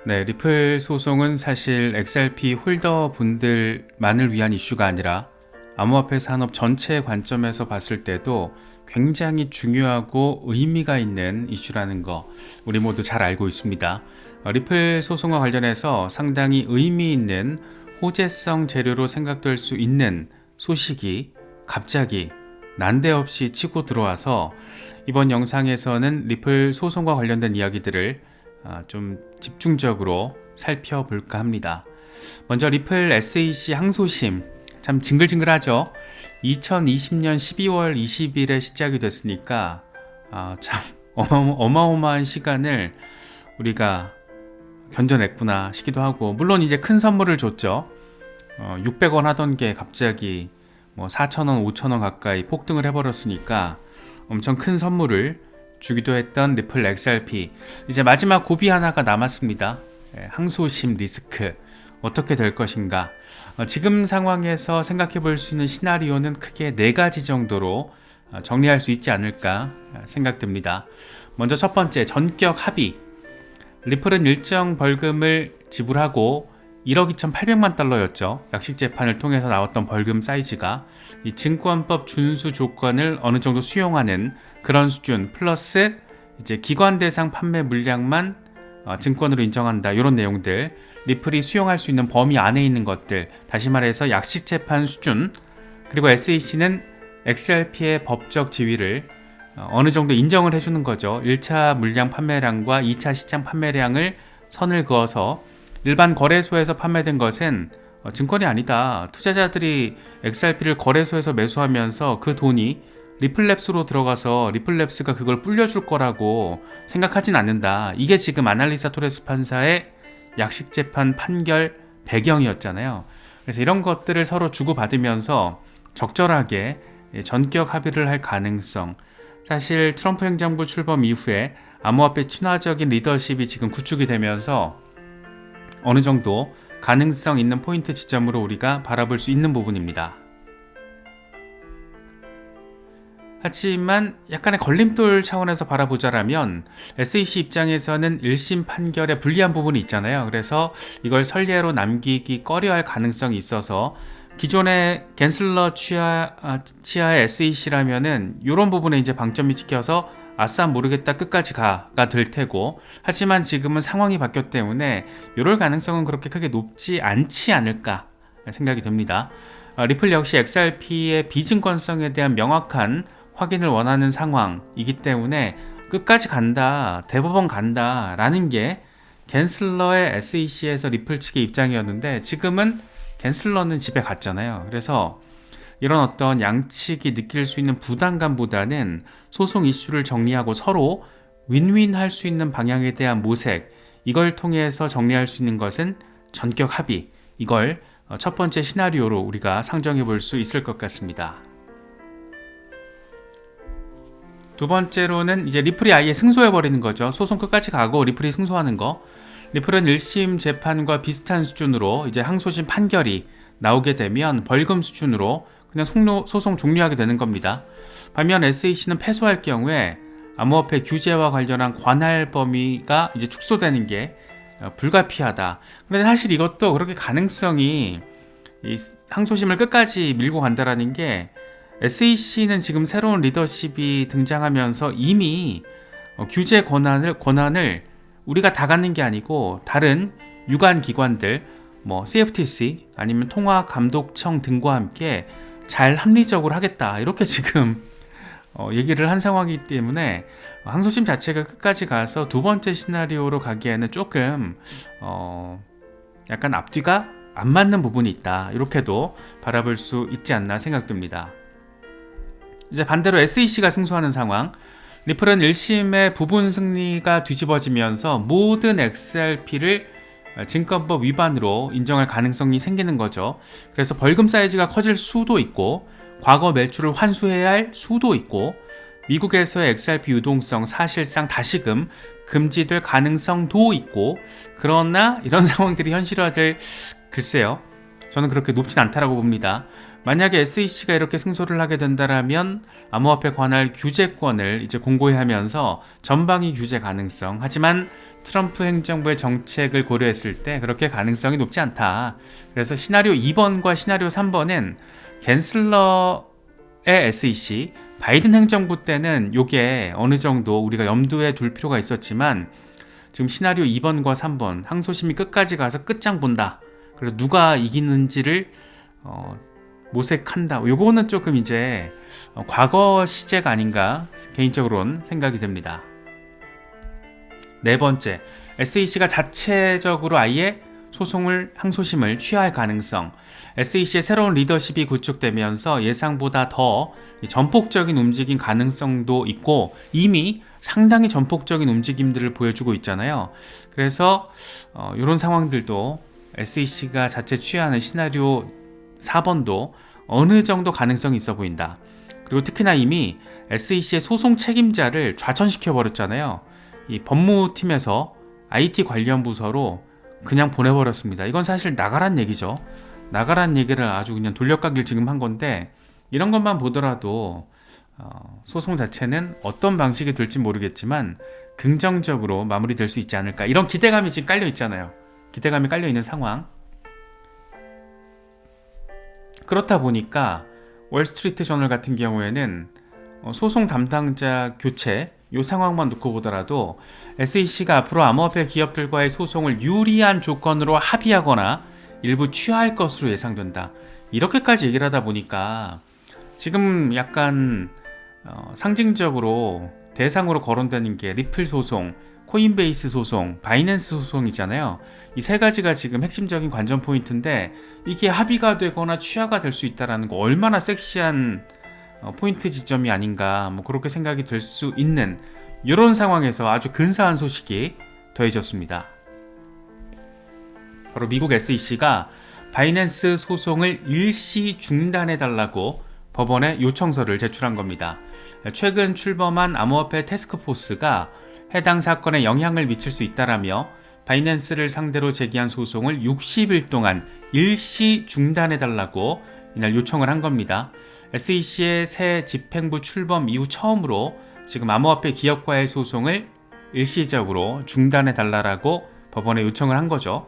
네, 리플 소송은 사실 XRP 홀더 분들만을 위한 이슈가 아니라 암호화폐 산업 전체의 관점에서 봤을 때도 굉장히 중요하고 의미가 있는 이슈라는 거 우리 모두 잘 알고 있습니다. 리플 소송과 관련해서 상당히 의미 있는 호재성 재료로 생각될 수 있는 소식이 갑자기 난데없이 치고 들어와서 이번 영상에서는 리플 소송과 관련된 이야기들을 좀 집중적으로 살펴볼까 합니다. 먼저 리플 SEC 항소심 참 징글징글하죠. 2020년 12월 20일에 시작이 됐으니까 참 어마어마한 시간을 우리가 견뎌냈구나 싶기도 하고, 물론 이제 큰 선물을 줬죠. 600원 하던 게 갑자기 4,000원, 5,000원 가까이 폭등을 해버렸으니까 엄청 큰 선물을 주기도 했던 리플 XRP. 이제 마지막 고비 하나가 남았습니다. 항소심 리스크 어떻게 될 것인가. 지금 상황에서 생각해 볼 수 있는 시나리오는 크게 4가지 정도로 정리할 수 있지 않을까 생각됩니다. 먼저 첫 번째, 전격 합의. 리플은 일정 벌금을 지불하고 1억 2,800만 달러였죠. 약식재판을 통해서 나왔던 벌금 사이즈가 이 증권법 준수 조건을 어느 정도 수용하는 그런 수준, 플러스 이제 기관 대상 판매 물량만 증권으로 인정한다, 이런 내용들, 리플이 수용할 수 있는 범위 안에 있는 것들, 다시 말해서 약식재판 수준, 그리고 SEC는 XRP의 법적 지위를 어느 정도 인정을 해주는 거죠. 1차 물량 판매량과 2차 시장 판매량을 선을 그어서 일반 거래소에서 판매된 것은 증권이 아니다. 투자자들이 XRP를 거래소에서 매수하면서 그 돈이 리플랩스로 들어가서 리플랩스가 그걸 불려줄 거라고 생각하진 않는다. 이게 지금 아날리사 토레스 판사의 약식재판 판결 배경이었잖아요. 그래서 이런 것들을 서로 주고받으면서 적절하게 전격 합의를 할 가능성, 사실 트럼프 행정부 출범 이후에 암호화폐 친화적인 리더십이 지금 구축이 되면서 어느 정도 가능성 있는 포인트 지점으로 우리가 바라볼 수 있는 부분입니다. 하지만 약간의 걸림돌 차원에서 바라보자라면 SEC 입장에서는 1심 판결에 불리한 부분이 있잖아요. 그래서 이걸 선례로 남기기 꺼려할 가능성이 있어서 기존의 갠슬러 치하의 SEC라면은 이런 부분에 이제 방점이 찍혀서 아싸 모르겠다 끝까지 가가 될 테고, 하지만 지금은 상황이 바뀌었기 때문에 이럴 가능성은 그렇게 크게 높지 않지 않을까 생각이 됩니다. 리플 역시 XRP의 비증권성에 대한 명확한 확인을 원하는 상황이기 때문에 끝까지 간다, 대법원 간다 라는 게 갠슬러의 SEC에서 리플 측의 입장이었는데, 지금은 갠슬러는 집에 갔잖아요. 그래서 이런 어떤 양측이 느낄 수 있는 부담감보다는 소송 이슈를 정리하고 서로 윈윈 할 수 있는 방향에 대한 모색, 이걸 통해서 정리할 수 있는 것은 전격 합의, 이걸 첫 번째 시나리오로 우리가 상정해 볼 수 있을 것 같습니다. 두 번째로는 이제 리플이 아예 승소해 버리는 거죠. 소송 끝까지 가고 리플이 승소하는 거. 리플은 1심 재판과 비슷한 수준으로 이제 항소심 판결이 나오게 되면 벌금 수준으로 그냥 소송 종료하게 되는 겁니다. 반면 SEC는 패소할 경우에 암호화폐 규제와 관련한 관할 범위가 이제 축소되는 게 불가피하다. 그런데 사실 이것도 그렇게 가능성이, 이 항소심을 끝까지 밀고 간다라는 게, SEC는 지금 새로운 리더십이 등장하면서 이미 규제 권한을 우리가 다 갖는 게 아니고 다른 유관 기관들, CFTC 아니면 통화감독청 등과 함께 잘 합리적으로 하겠다, 이렇게 지금 얘기를 한 상황이기 때문에 항소심 자체가 끝까지 가서 두 번째 시나리오로 가기에는 조금 약간 앞뒤가 안 맞는 부분이 있다, 이렇게도 바라볼 수 있지 않나 생각됩니다. 이제 반대로 SEC가 승소하는 상황, 리플은 1심의 부분 승리가 뒤집어지면서 모든 XRP를 증권법 위반으로 인정할 가능성이 생기는 거죠. 그래서 벌금 사이즈가 커질 수도 있고, 과거 매출을 환수해야 할 수도 있고, 미국에서의 XRP 유동성 사실상 다시금 금지될 가능성도 있고, 그러나 이런 상황들이 현실화될, 글쎄요, 저는 그렇게 높진 않다라고 봅니다. 만약에 SEC가 이렇게 승소를 하게 된다라면 암호화폐 관할 규제권을 이제 공고히 하면서 전방위 규제 가능성, 하지만 트럼프 행정부의 정책을 고려했을 때 그렇게 가능성이 높지 않다. 그래서 시나리오 2번과 시나리오 3번은 갠슬러의 SEC, 바이든 행정부 때는 이게 어느 정도 우리가 염두에 둘 필요가 있었지만 지금 시나리오 2번과 3번 항소심이 끝까지 가서 끝장 본다. 그래서 누가 이기는지를 모색한다. 요거는 조금 이제 과거 시제가 아닌가 개인적으로는 생각이 듭니다. 네 번째, SEC가 자체적으로 아예 항소심을 취하할 가능성. SEC의 새로운 리더십이 구축되면서 예상보다 더 전폭적인 움직임 가능성도 있고 이미 상당히 전폭적인 움직임들을 보여주고 있잖아요. 그래서 이런 상황들도 SEC가 자체 취하는 시나리오 4번도 어느 정도 가능성이 있어 보인다. 그리고 특히나 이미 SEC의 소송 책임자를 좌천시켜 버렸잖아요. 이 법무팀에서 IT 관련 부서로 그냥 보내버렸습니다. 이건 사실 나가란 얘기죠. 나가란 얘기를 아주 그냥 돌려깎기를 지금 한 건데 이런 것만 보더라도 소송 자체는 어떤 방식이 될지 모르겠지만 긍정적으로 마무리될 수 있지 않을까, 이런 기대감이 지금 깔려 있잖아요. 기대감이 깔려 있는 상황. 그렇다 보니까 월스트리트 저널 같은 경우에는 소송 담당자 교체 이 상황만 놓고 보더라도 SEC가 앞으로 암호화폐 기업들과의 소송을 유리한 조건으로 합의하거나 일부 취하할 것으로 예상된다. 이렇게까지 얘기를 하다 보니까 지금 약간 상징적으로 대상으로 거론되는 게 리플 소송, 코인베이스 소송, 바이낸스 소송이잖아요. 이 세 가지가 지금 핵심적인 관전 포인트인데 이게 합의가 되거나 취하가 될 수 있다는 거 얼마나 섹시한 포인트 지점이 아닌가, 뭐 그렇게 생각이 될 수 있는 이런 상황에서 아주 근사한 소식이 더해졌습니다. 바로 미국 SEC가 바이낸스 소송을 일시 중단해달라고 법원에 요청서를 제출한 겁니다. 최근 출범한 암호화폐 태스크포스가 해당 사건에 영향을 미칠 수 있다라며 바이낸스를 상대로 제기한 소송을 60일 동안 일시 중단해달라고 이날 요청을 한 겁니다. SEC의 새 집행부 출범 이후 처음으로 지금 암호화폐 기업과의 소송을 일시적으로 중단해달라고 법원에 요청을 한 거죠.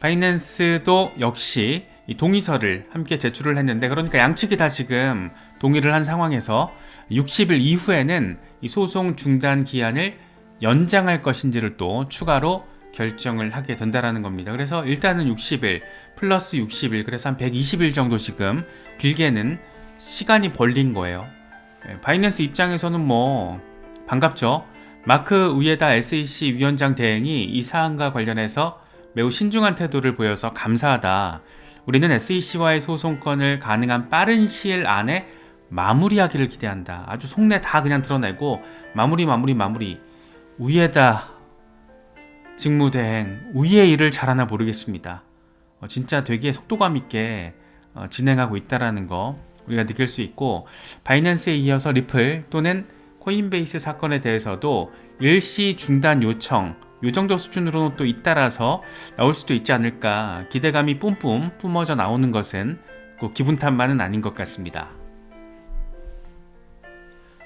바이낸스도 역시 이 동의서를 함께 제출을 했는데, 그러니까 양측이 다 지금 동의를 한 상황에서 60일 이후에는 이 소송 중단 기한을 연장할 것인지를 또 추가로 결정을 하게 된다라는 겁니다. 그래서 일단은 60일 플러스 60일, 그래서 한 120일 정도 지금 길게는 시간이 벌린 거예요. 바이낸스 입장에서는 뭐 반갑죠. 마크 우에다 SEC 위원장 대행이 이 사안과 관련해서 매우 신중한 태도를 보여서 감사하다. 우리는 SEC와의 소송권을 가능한 빠른 시일 안에 마무리하기를 기대한다. 아주 속내 다 그냥 드러내고 마무리. 우에다 직무대행, 우의 일을 잘하나 모르겠습니다. 진짜 되게 속도감 있게 진행하고 있다라는 거 우리가 느낄 수 있고, 바이낸스에 이어서 리플 또는 코인베이스 사건에 대해서도 일시 중단 요청 요 정도 수준으로는 또 잇따라서 나올 수도 있지 않을까, 기대감이 뿜뿜 뿜어져 나오는 것은 꼭 기분 탓만은 아닌 것 같습니다.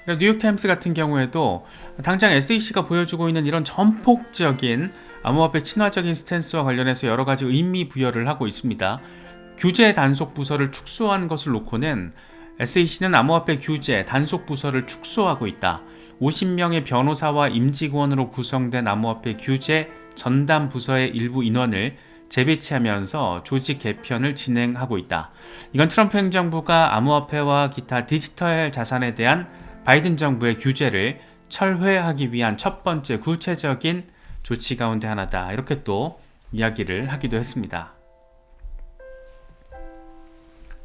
뉴욕타임스 같은 경우에도 당장 SEC가 보여주고 있는 이런 전폭적인 암호화폐 친화적인 스탠스와 관련해서 여러 가지 의미 부여를 하고 있습니다. 규제 단속 부서를 축소한 것을 놓고는 SEC는 암호화폐 규제 단속 부서를 축소하고 있다. 50명의 변호사와 임직원으로 구성된 암호화폐 규제 전담 부서의 일부 인원을 재배치하면서 조직 개편을 진행하고 있다. 이건 트럼프 행정부가 암호화폐와 기타 디지털 자산에 대한 바이든 정부의 규제를 철회하기 위한 첫 번째 구체적인 조치 가운데 하나다. 이렇게 또 이야기를 하기도 했습니다.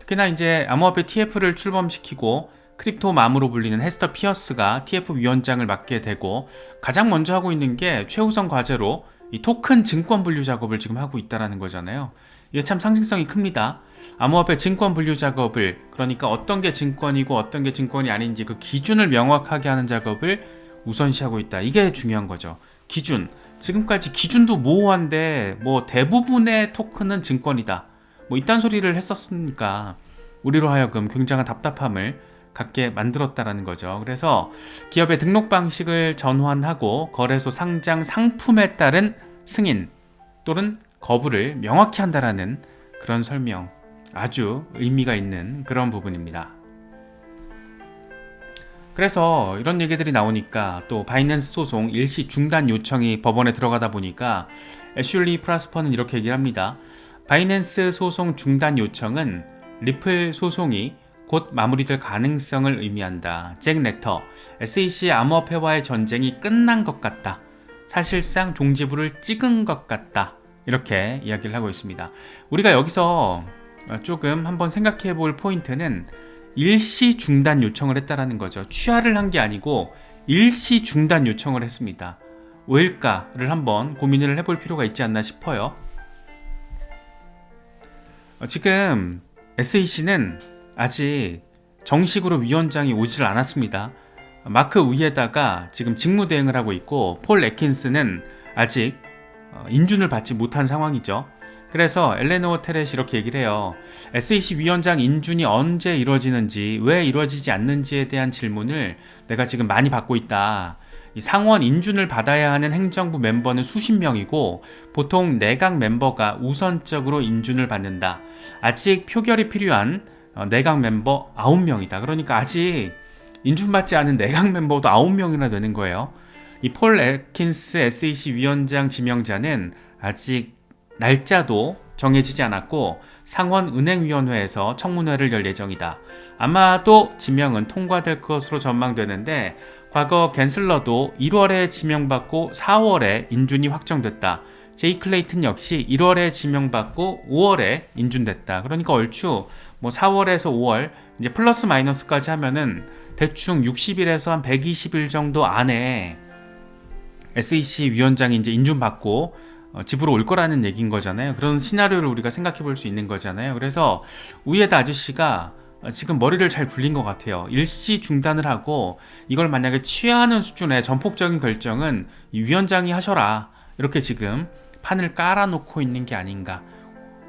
특히나 이제 암호화폐 TF를 출범시키고 크립토맘으로 불리는 헤스터 피어스가 TF 위원장을 맡게 되고, 가장 먼저 하고 있는 게 최우선 과제로 이 토큰 증권 분류 작업을 지금 하고 있다는 거잖아요. 이게 참 상징성이 큽니다. 암호화폐 증권 분류 작업을, 그러니까 어떤 게 증권이고 어떤 게 증권이 아닌지 그 기준을 명확하게 하는 작업을 우선시하고 있다. 이게 중요한 거죠. 기준. 지금까지 기준도 모호한데 뭐 대부분의 토큰은 증권이다, 뭐 이딴 소리를 했었으니까 우리로 하여금 굉장한 답답함을 갖게 만들었다라는 거죠. 그래서 기업의 등록 방식을 전환하고 거래소 상장 상품에 따른 승인 또는 거부를 명확히 한다라는 그런 설명, 아주 의미가 있는 그런 부분입니다. 그래서 이런 얘기들이 나오니까 또 바이낸스 소송 일시 중단 요청이 법원에 들어가다 보니까 애슐리 프라스퍼는 이렇게 얘기를 합니다. 바이낸스 소송 중단 요청은 리플 소송이 곧 마무리될 가능성을 의미한다. 잭 렉터, SEC 암호화폐와의 전쟁이 끝난 것 같다. 사실상 종지부를 찍은 것 같다. 이렇게 이야기를 하고 있습니다. 우리가 여기서 조금 한번 생각해 볼 포인트는 일시 중단 요청을 했다라는 거죠. 취하를 한 게 아니고 일시 중단 요청을 했습니다. 왜일까를 한번 고민을 해볼 필요가 있지 않나 싶어요. 지금 SEC는 아직 정식으로 위원장이 오질 않았습니다. 마크 우이에다가 지금 직무대행을 하고 있고 폴 애킨스는 아직 인준을 받지 못한 상황이죠. 그래서 엘레노어 테렛이 이렇게 얘기를 해요. SEC 위원장 인준이 언제 이루어지는지, 왜 이루어지지 않는지에 대한 질문을 내가 지금 많이 받고 있다. 이 상원 인준을 받아야 하는 행정부 멤버는 수십 명이고 보통 내각 멤버가 우선적으로 인준을 받는다. 아직 표결이 필요한 내각 멤버 9명이다. 그러니까 아직 인준받지 않은 내각 멤버도 9명이나 되는 거예요. 이 폴 애킨스 SEC 위원장 지명자는 아직 날짜도 정해지지 않았고 상원은행위원회에서 청문회를 열 예정이다. 아마도 지명은 통과될 것으로 전망되는데 과거 갠슬러도 1월에 지명받고 4월에 인준이 확정됐다. 제이 클레이튼 역시 1월에 지명받고 5월에 인준됐다. 그러니까 얼추 뭐 4월에서 5월 이제 플러스 마이너스까지 하면은 대충 60일에서 한 120일 정도 안에 SEC 위원장이 이제 인준받고 집으로 올 거라는 얘기인 거잖아요. 그런 시나리오를 우리가 생각해 볼 수 있는 거잖아요. 그래서 우에다 아저씨가 지금 머리를 잘 굴린 것 같아요. 일시 중단을 하고 이걸 만약에 취하는 수준의 전폭적인 결정은 이 위원장이 하셔라. 이렇게 지금 판을 깔아놓고 있는 게 아닌가.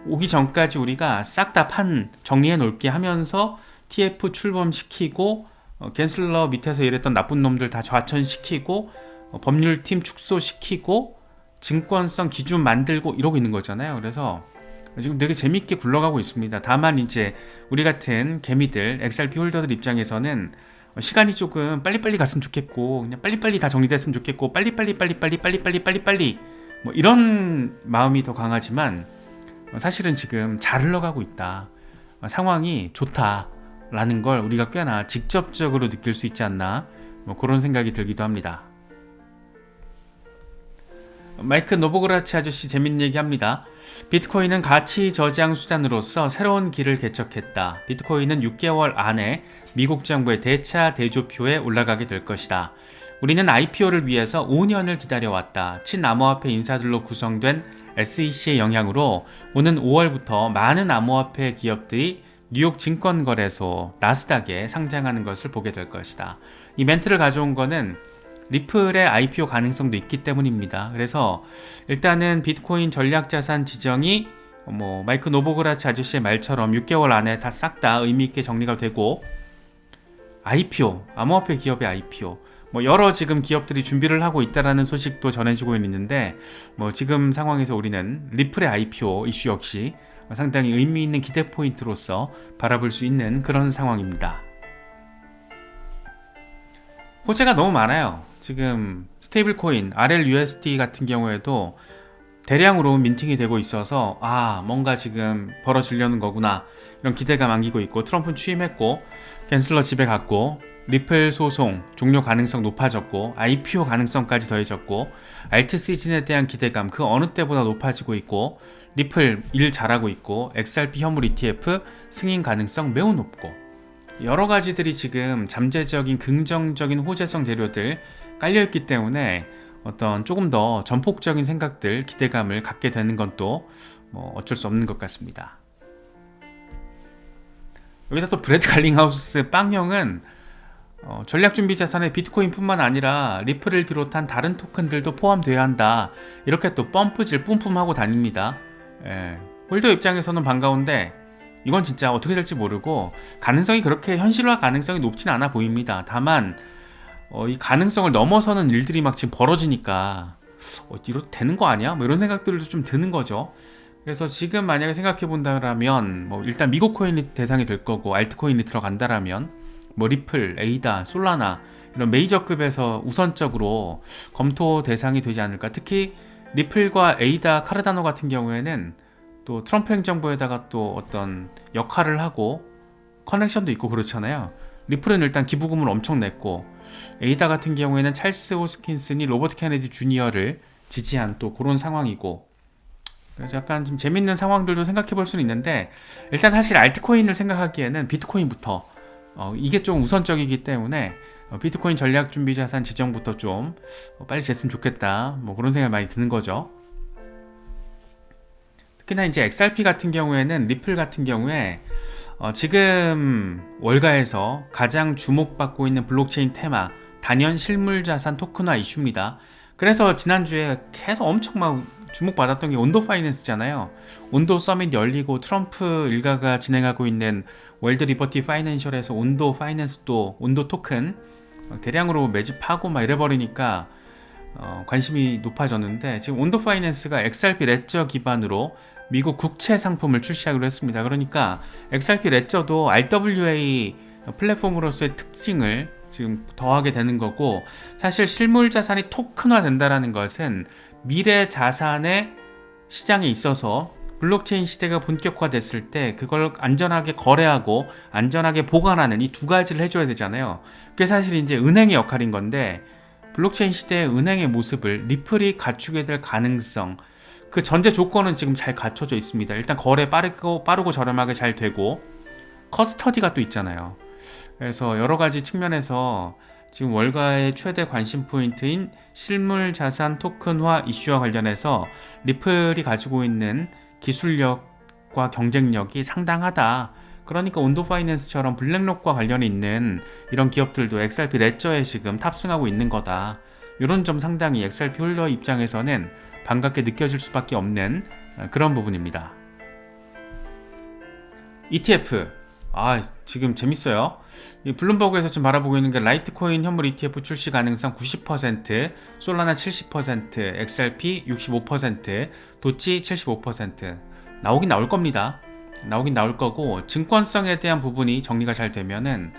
오기 전까지 우리가 싹 다 판 정리해 놓을게 하면서 TF 출범시키고 갠슬러 밑에서 일했던 나쁜 놈들 다 좌천시키고 법률팀 축소시키고 증권성 기준 만들고 이러고 있는 거잖아요. 그래서 지금 되게 재밌게 굴러가고 있습니다. 다만 이제 우리 같은 개미들, XRP 홀더들 입장에서는 시간이 조금 빨리빨리 갔으면 좋겠고 그냥 빨리빨리 다 정리됐으면 좋겠고 빨리빨리 뭐 이런 마음이 더 강하지만 사실은 지금 잘 흘러가고 있다. 상황이 좋다라는 걸 우리가 꽤나 직접적으로 느낄 수 있지 않나 뭐 그런 생각이 들기도 합니다. 마이크 노보그라치 아저씨 재밌는 얘기합니다. 비트코인은 가치 저장 수단으로서 새로운 길을 개척했다. 비트코인은 6개월 안에 미국 정부의 대차 대조표에 올라가게 될 것이다. 우리는 IPO를 위해서 5년을 기다려왔다. 친암호화폐 인사들로 구성된 SEC의 영향으로 오는 5월부터 많은 암호화폐 기업들이 뉴욕 증권거래소 나스닥에 상장하는 것을 보게 될 것이다. 이 멘트를 가져온 거는 리플의 IPO 가능성도 있기 때문입니다. 그래서 일단은 비트코인 전략자산 지정이 마이크 노보그라치 아저씨의 말처럼 6개월 안에 다 싹 다 의미있게 정리가 되고 IPO, 암호화폐 기업의 IPO 여러 지금 기업들이 준비를 하고 있다라는 소식도 전해지고 있는데 지금 상황에서 우리는 리플의 IPO 이슈 역시 상당히 의미 있는 기대 포인트로서 바라볼 수 있는 그런 상황입니다. 호재가 너무 많아요. 지금 스테이블 코인 RLUSD 같은 경우에도 대량으로 민팅이 되고 있어서 뭔가 지금 벌어지려는 거구나 이런 기대감 안기고 있고 트럼프는 취임했고 갠슬러 집에 갔고 리플 소송 종료 가능성 높아졌고 IPO 가능성까지 더해졌고 알트 시즌에 대한 기대감 그 어느 때보다 높아지고 있고 리플 일 잘하고 있고 XRP 현물 ETF 승인 가능성 매우 높고 여러 가지들이 지금 잠재적인 긍정적인 호재성 재료들 깔려있기 때문에 어떤 조금 더 전폭적인 생각들 기대감을 갖게 되는 건 또 어쩔 수 없는 것 같습니다. 여기다 또 브래드 갈링하우스 빵형은 전략준비자산에 비트코인뿐만 아니라 리플을 비롯한 다른 토큰들도 포함되어야 한다 이렇게 또 펌프질 뿜뿜하고 다닙니다. 홀더 입장에서는 반가운데 이건 진짜 어떻게 될지 모르고 가능성이 그렇게 현실화 가능성이 높진 않아 보입니다. 다만 이 가능성을 넘어서는 일들이 막 지금 벌어지니까 이렇게 되는 거 아니야? 뭐 이런 생각들도 좀 드는 거죠. 그래서 지금 만약에 생각해 본다면 뭐 일단 미국 코인이 대상이 될 거고 알트코인이 들어간다라면 뭐 리플, 에이다, 솔라나 이런 메이저급에서 우선적으로 검토 대상이 되지 않을까. 특히 리플과 에이다, 카르다노 같은 경우에는 또 트럼프 행정부에다가 또 어떤 역할을 하고 커넥션도 있고 그렇잖아요. 리플은 일단 기부금을 엄청 냈고 에이다 같은 경우에는 찰스 호스킨슨이 로버트 케네디 주니어를 지지한 또 그런 상황이고, 그래서 약간 좀 재밌는 상황들도 생각해 볼 수는 있는데 일단 사실 알트코인을 생각하기에는 비트코인부터 이게 좀 우선적이기 때문에 비트코인 전략준비자산 지정부터 좀 빨리 됐으면 좋겠다, 뭐 그런 생각이 많이 드는 거죠. 특히나 이제 XRP 같은 경우에는 리플 같은 경우에 지금 월가에서 가장 주목받고 있는 블록체인 테마 단연 실물자산 토큰화 이슈입니다. 그래서 지난주에 계속 엄청 막 주목받았던 게 온도 파이낸스잖아요. 온도 서밋 열리고 트럼프 일가가 진행하고 있는 월드 리버티 파이낸셜에서 온도 파이낸스도 온도 토큰 대량으로 매집하고 막 이래버리니까 관심이 높아졌는데, 지금 온도 파이낸스가 XRP 레저 기반으로 미국 국채 상품을 출시하기로 했습니다. 그러니까 XRP 레저도 RWA 플랫폼으로서의 특징을 지금 더하게 되는 거고, 사실 실물 자산이 토큰화 된다라는 것은 미래 자산의 시장에 있어서 블록체인 시대가 본격화됐을 때 그걸 안전하게 거래하고 안전하게 보관하는 이 두 가지를 해줘야 되잖아요. 그게 사실 이제 은행의 역할인 건데, 블록체인 시대의 은행의 모습을 리플이 갖추게 될 가능성, 그 전제 조건은 지금 잘 갖춰져 있습니다. 일단 거래 빠르고 저렴하게 잘 되고 커스터디가 또 있잖아요. 그래서 여러 가지 측면에서 지금 월가의 최대 관심 포인트인 실물 자산 토큰화 이슈와 관련해서 리플이 가지고 있는 기술력과 경쟁력이 상당하다. 그러니까 온도 파이낸스처럼 블랙록과 관련이 있는 이런 기업들도 XRP 레저에 지금 탑승하고 있는 거다. 이런 점 상당히 XRP 홀더 입장에서는 반갑게 느껴질 수밖에 없는 그런 부분입니다. ETF 지금 재밌어요. 이 블룸버그에서 지금 바라보고 있는 게 라이트코인 현물 ETF 출시 가능성 90%, 솔라나 70%, XRP 65%, 도치 75%. 나오긴 나올 겁니다. 나오긴 나올 거고, 증권성에 대한 부분이 정리가 잘 되면은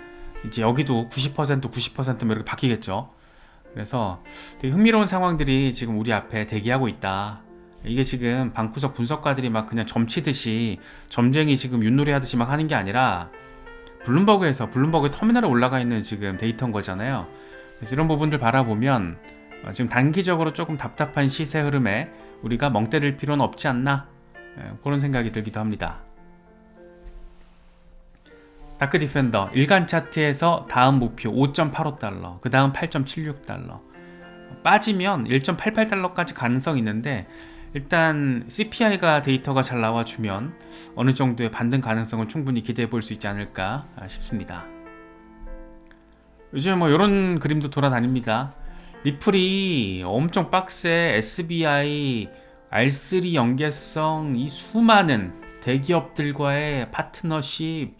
이제 여기도 90% 이렇게 바뀌겠죠. 그래서 되게 흥미로운 상황들이 지금 우리 앞에 대기하고 있다. 이게 지금 방구석 분석가들이 막 그냥 점치듯이 점쟁이 지금 윷놀이 하듯이 막 하는 게 아니라 블룸버그 터미널에 올라가 있는 지금 데이터인 거잖아요. 그래서 이런 부분들 바라보면 지금 단기적으로 조금 답답한 시세 흐름에 우리가 멍 때릴 필요는 없지 않나, 그런 생각이 들기도 합니다. 다크 디펜더 일간 차트에서 다음 목표 5.85달러, 그 다음 8.76달러, 빠지면 1.88달러까지 가능성이 있는데, 일단 CPI가 데이터가 잘 나와주면 어느 정도의 반등 가능성을 충분히 기대해 볼 수 있지 않을까 싶습니다. 요즘 뭐 이런 그림도 돌아다닙니다. 리플이 엄청 빡세, SBI, R3 연계성, 이 수많은 대기업들과의 파트너십,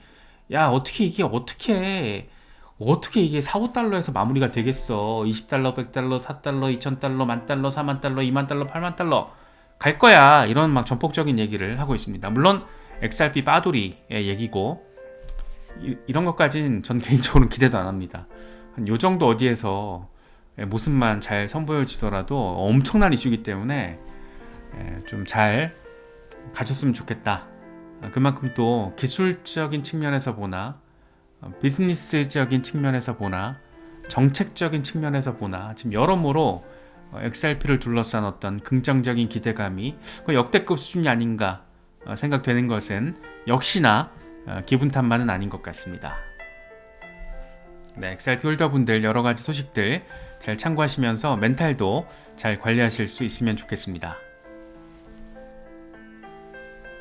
어떻게 이게 4, 5달러에서 마무리가 되겠어. 20달러, 100달러, 4달러, 2000달러, 10,000달러, 40,000달러, 20,000달러, 80,000달러 갈 거야. 이런 막 전폭적인 얘기를 하고 있습니다. 물론 XRP 빠돌이의 얘기고, 이런 것까지는 전 개인적으로는 기대도 안 합니다. 한 요 정도 어디에서 모습만 잘 선보여지더라도 엄청난 이슈이기 때문에 좀 잘 가졌으면 좋겠다. 그만큼 또 기술적인 측면에서 보나, 비즈니스적인 측면에서 보나, 정책적인 측면에서 보나, 지금 여러모로 XRP를 둘러싼 어떤 긍정적인 기대감이 역대급 수준이 아닌가 생각되는 것은 역시나 기분 탓만은 아닌 것 같습니다. 네, XRP 홀더분들 여러가지 소식들 잘 참고하시면서 멘탈도 잘 관리하실 수 있으면 좋겠습니다.